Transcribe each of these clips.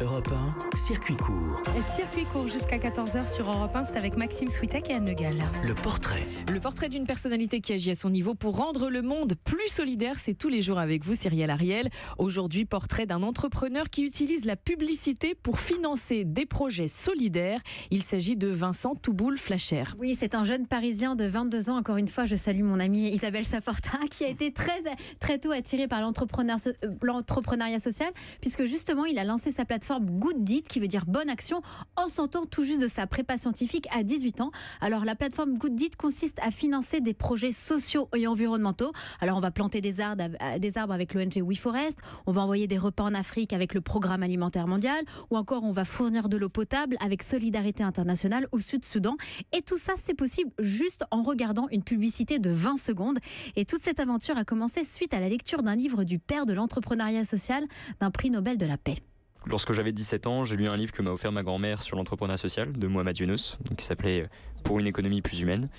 Europe 1, circuit court. Circuit court jusqu'à 14h sur Europe 1, c'est avec Maxime Switek et Anne Le Gall. Le portrait. Le portrait d'une personnalité qui agit à son niveau pour rendre le monde plus solidaire, c'est tous les jours avec vous, Cyrielle Ariel. Aujourd'hui, portrait d'un entrepreneur qui utilise la publicité pour financer des projets solidaires. Il s'agit de Vincent Touboul-Flacher. Oui, c'est un jeune Parisien de 22 ans. Encore une fois, je salue mon amie Isabelle Safortin, qui a été très tôt attiré par l'entrepreneuriat social, puisque justement, il a lancé sa plateforme Good Deed, qui veut dire bonne action, en sortant tout juste de sa prépa scientifique à 18 ans. Alors, la plateforme Good Deed consiste à financer des projets sociaux et environnementaux. Alors, on va planter des arbres avec l'ONG WeForest, on va envoyer des repas en Afrique avec le Programme alimentaire mondial, ou encore on va fournir de l'eau potable avec Solidarité internationale au Sud-Soudan. Et tout ça, c'est possible juste en regardant une publicité de 20 secondes. Et toute cette aventure a commencé suite à la lecture d'un livre du père de l'entrepreneuriat social, d'un prix Nobel de la paix. Lorsque j'avais 17 ans, j'ai lu un livre que m'a offert ma grand-mère sur l'entrepreneuriat social de Mohamed Younous, qui s'appelait Pour une économie plus humaine.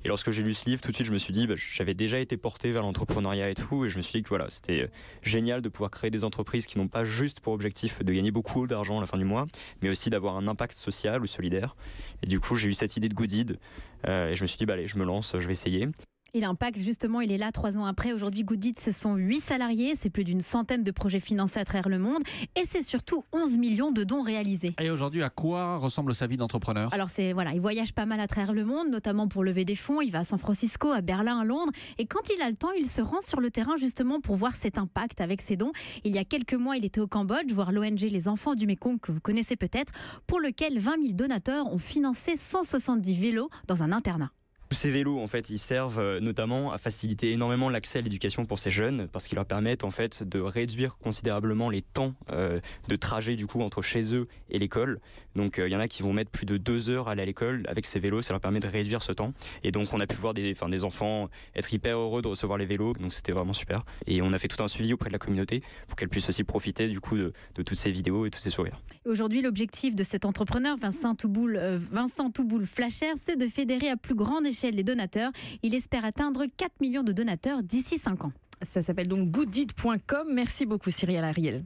Et lorsque j'ai lu ce livre, tout de suite je me suis dit, j'avais déjà été porté vers l'entrepreneuriat et tout, et je me suis dit que voilà, c'était génial de pouvoir créer des entreprises qui n'ont pas juste pour objectif de gagner beaucoup d'argent à la fin du mois, mais aussi d'avoir un impact social ou solidaire. Et du coup, j'ai eu cette idée de Good Deed, et je me suis dit, allez, je me lance, je vais essayer. Et l'impact, justement, il est là 3 ans après. Aujourd'hui, Good Deed, ce sont 8 salariés. C'est plus d'une centaine de projets financés à travers le monde. Et c'est surtout 11 millions de dons réalisés. Et aujourd'hui, à quoi ressemble sa vie d'entrepreneur ? Alors, il voyage pas mal à travers le monde, notamment pour lever des fonds. Il va à San Francisco, à Berlin, à Londres. Et quand il a le temps, il se rend sur le terrain, justement, pour voir cet impact avec ses dons. Il y a quelques mois, il était au Cambodge, voir l'ONG Les Enfants du Mékong, que vous connaissez peut-être, pour lequel 20 000 donateurs ont financé 170 vélos dans un internat. Ces vélos, en fait, ils servent notamment à faciliter énormément l'accès à l'éducation pour ces jeunes, parce qu'ils leur permettent en fait de réduire considérablement les temps de trajet du coup entre chez eux et l'école. Donc il y en a qui vont mettre plus de 2 heures à aller à l'école avec ces vélos, ça leur permet de réduire ce temps. Et donc on a pu voir des enfants être hyper heureux de recevoir les vélos, donc c'était vraiment super. Et on a fait tout un suivi auprès de la communauté pour qu'elle puisse aussi profiter du coup de toutes ces vidéos et tous ces sourires. Aujourd'hui, l'objectif de cet entrepreneur, Vincent Touboul-Flacher, c'est de fédérer à plus grande échelle les donateurs. Il espère atteindre 4 millions de donateurs d'ici 5 ans. Ça s'appelle donc gooddeed.com. Merci beaucoup, Cyrielle Ariel.